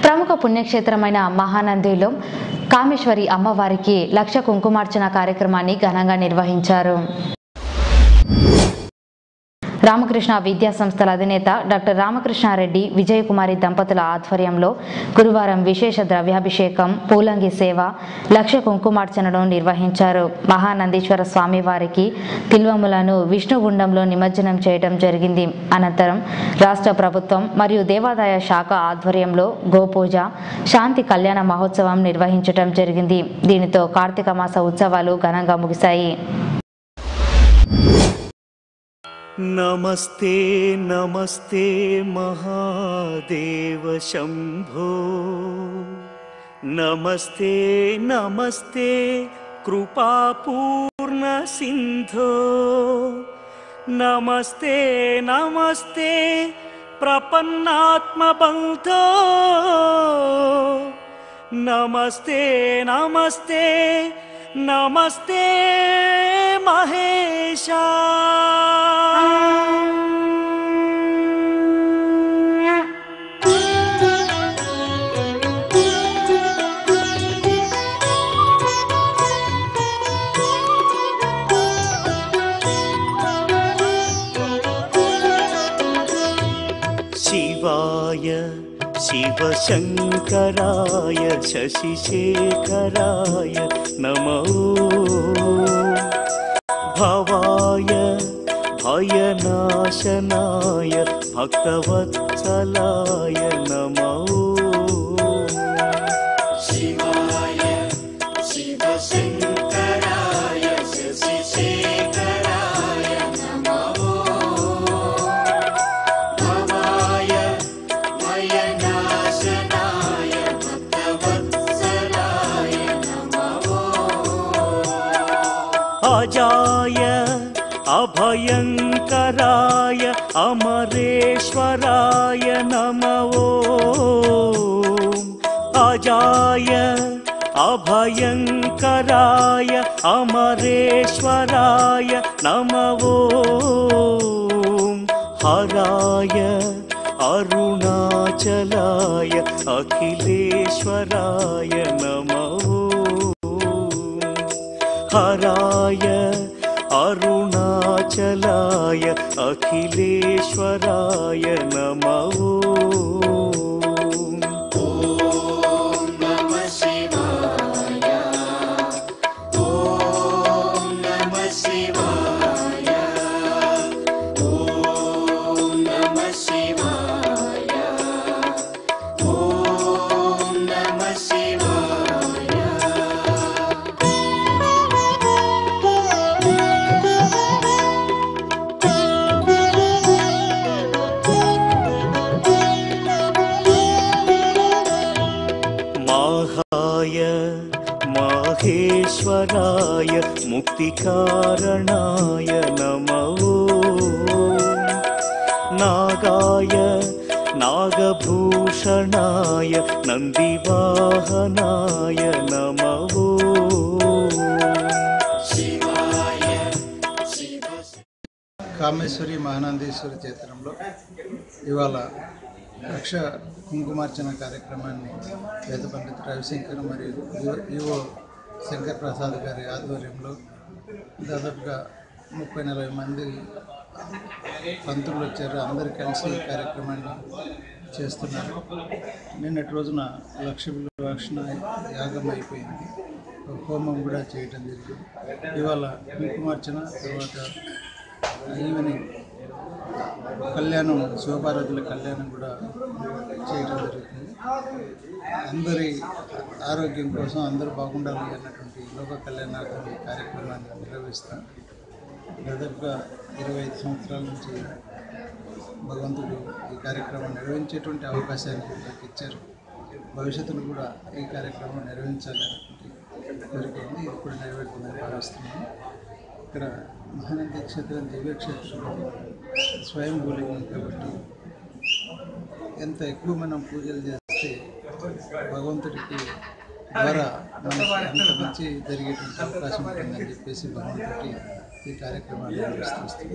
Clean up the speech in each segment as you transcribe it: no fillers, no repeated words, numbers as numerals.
ప్రముఖ పుణ్యక్షేత్రమైన మహానందిలో కామేశ్వరి అమ్మవారికి 1,00,000 కుంకుమార్చన కార్యక్రమాన్ని ఘనంగా నిర్వహించారు. రామకృష్ణ విద్యా సంస్థల అధినేత డాక్టర్ రామకృష్ణారెడ్డి విజయకుమారి దంపతుల ఆధ్వర్యంలో గురువారం విశేష ద్రవ్యాభిషేకం, పూలంగి సేవ, 1,00,000 కుంకుమార్చనను నిర్వహించారు. మహానందీశ్వర స్వామి వారికి తిల్వములను విష్ణుగుండంలో నిమజ్జనం చేయడం జరిగింది. అనంతరం రాష్ట్ర ప్రభుత్వం మరియు దేవాదాయ శాఖ ఆధ్వర్యంలో గోపూజ, శాంతి కళ్యాణ మహోత్సవం నిర్వహించడం జరిగింది. దీనితో కార్తీక మాస ఉత్సవాలు ఘనంగా ముగిశాయి. नमस्ते नमस्ते महादेव शंभो, नमस्ते नमस्ते कृपापूर्ण सिंधो, नमस्ते नमस्ते प्रपन्नात्म बंधो, नमस्ते नमस्ते नमस्ते महेशा. शिवाय शिवशंकराय शशिशेखराय नमो, भवाय भयनाशनाय भक्तवत्सलाय नमो. शिवाय शिवशंकराय शशिशेखराय नमो, भवाय भयनाशनाय भक्तवत्सलाय नमो. अजाय अभयंकराय अमरेश्वराय नमो, अजाय अभयंकराय अमरेश्वराय नमो, हराय अरुणाचलाय अखिलेश्वराय नमो, हराय अरुणाचलाय अखिलेश्वराय नमो. ओम नमः शिवाय, ओम नमः शिवाय, ओम नमः शिवाय, ओम नमः शिवाय. माहाय माहेश्वराय मुक्तिकारणाय नमो, नागाय नागभूषणाय नंदिवाहनाय नमो. शिवाय शिव. కామేశ్వరి మహానందీశ్వరి క్షేత్రంలో ఇవాళ 1,00,000 కుంకుమార్చన కార్యక్రమాన్ని వేద పండిత రవిశంకర్ మరియు ఈవో శంకర్ ప్రసాద్ గారి ఆధ్వర్యంలో దాదాపుగా 30-40 మంది పంతులు వచ్చారు. అందరు కలిసి ఈ కార్యక్రమాన్ని చేస్తున్నారు. నిన్నటి రోజున 1,00,000 రక్షణ యాగం అయిపోయింది. హోమం కూడా చేయటం జరిగింది. ఇవాళ కుంకుమార్చన, తర్వాత ఈవినింగ్ కళ్యాణం, శివపార్వతుల కళ్యాణం కూడా చేయడం జరుగుతుంది. అందరి ఆరోగ్యం కోసం అందరూ బాగుండాలి అన్నటువంటి లోక కళ్యాణార్థం ఈ కార్యక్రమాన్ని నిర్వహిస్తాం. దాదాపుగా 25 సంవత్సరాల నుంచి భగవంతుడు ఈ కార్యక్రమం నిర్వహించేటువంటి అవకాశాన్ని నాకు ఇచ్చారు. భవిష్యత్తులో కూడా ఈ కార్యక్రమం నిర్వహించాలనేటువంటి కోరిక ఉంది. ఇది కూడా నెరవేరుతుందని భావిస్తున్నాను. ఇక్కడ మహానంది క్షేత్రం దివ్యక్షేత్రం స్వయం భూలింగం కాబట్టి ఎంత ఎక్కువ మనం పూజలు చేస్తే భగవంతుడికి ద్వారా మనకి అంత మంచి జరిగేటువంటి అవకాశం ఉంటుందని చెప్పేసి భగవంతుడికి ఈ కార్యక్రమాన్ని నిర్వహిస్తుంది.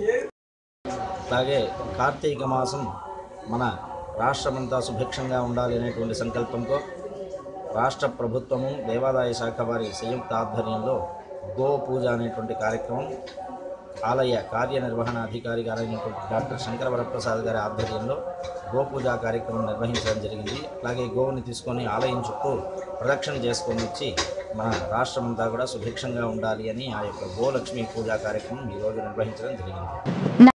అలాగే కార్తీక మాసం మన రాష్ట్రమంతా సుభిక్షంగా ఉండాలి అనేటువంటి సంకల్పంతో రాష్ట్ర ప్రభుత్వము దేవాదాయ శాఖ వారి సంయుక్త ఆధ్వర్యంలో గో పూజ అనేటువంటి కార్యక్రమం ఆలయ కార్యనిర్వహణ అధికారి గారైనటువంటి డాక్టర్ శంకర వరప్రసాద్ గారి ఆధ్వర్యంలో గోపూజా కార్యక్రమం నిర్వహించడం జరిగింది. అలాగే గోవుని తీసుకొని ఆలయం చుట్టూ ప్రదక్షిణ చేసుకొని వచ్చి మన రాష్ట్రమంతా కూడా సుభిక్షంగా ఉండాలి అని ఆ యొక్క గోలక్ష్మి పూజా కార్యక్రమం ఈరోజు నిర్వహించడం జరిగింది.